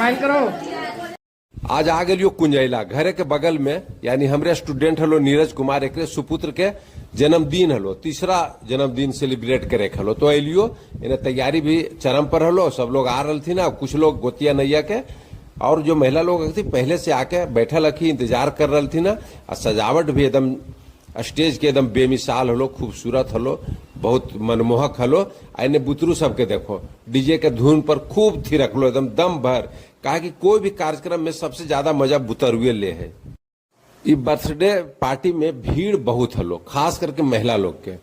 Smile करो। आज आ गलियो कुंजैला घरे के बगल में, यानी हमरे स्टूडेंट हलो नीरज कुमार एक सुपुत्र के जन्मदिन हलो, तीसरा जन्मदिन सेलिब्रेट करे हलो, तो अलियो इन्हें तैयारी भी चरम पर हलो। सब लोग आ रही थी ना, कुछ लोग गोतिया नैया के और जो महिला लोग थी पहले से आके बैठल रखी इंतजार कर रही थी ना। और सजावट भी एकदम स्टेज के एकदम बेमिसाल हलो, खूबसूरत हलो, बहुत मनमोहक हलो। आने बुतरू सबके देखो डीजे के धुन पर खूब थिरक लो एकदम दम भर। कहा कि कोई भी कार्यक्रम में सबसे ज्यादा मजा बुतरुए ले है। इस बर्थडे पार्टी में भीड़ बहुत हलो, खास करके महिला लोग के।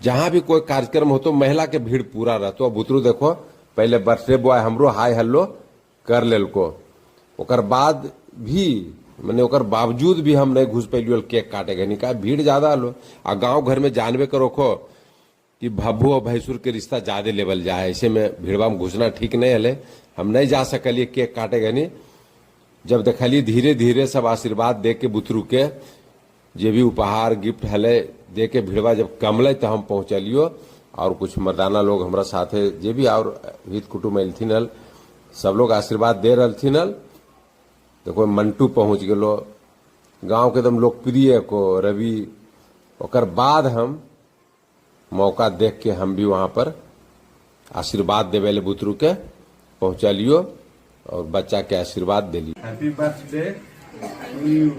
जहां भी कोई कार्यक्रम हो तो महिला के भीड़ पूरा रहतो। बुतरू देखो पहले बर्थडे बॉय हमरो हाय हेलो कर लेल को, ओकर बाद भी मैंने ओकर बावजूद भी हम नहीं घुस पैलियो केक काटे गए। नहीं कहा भीड़ ज्यादा हलो। आ गांव घर में जानबे करो खो कि भब्बू और भैंसुर के रिश्ता ज्यादा लेवल जाए, ऐसे में भीड़वा में घुसना ठीक नहीं हले। हम नहीं जा सकलिए केक काटे गए। नहीं जब देखलिए धीरे धीरे सब आशीर्वाद दे के बुतरू के जे भी उपहार गिफ्ट हले दे के भीड़वा जब कमल तो हम पहुंचलियो। और कुछ मर्दाना लोग हमारा साथे जे भी और हित कुटुम्ब अलिथिन सब लोग आशीर्वाद दे रही। देखो मंटू पहुंच गलो, गांव के एकदम लोकप्रिय को रवि। ओकर बाद हम मौका देख के हम भी वहां पर आशीर्वाद देवे ले बुतरू के पहुंचलियो और बच्चा के आशीर्वाद दिली। Happy birthday to you.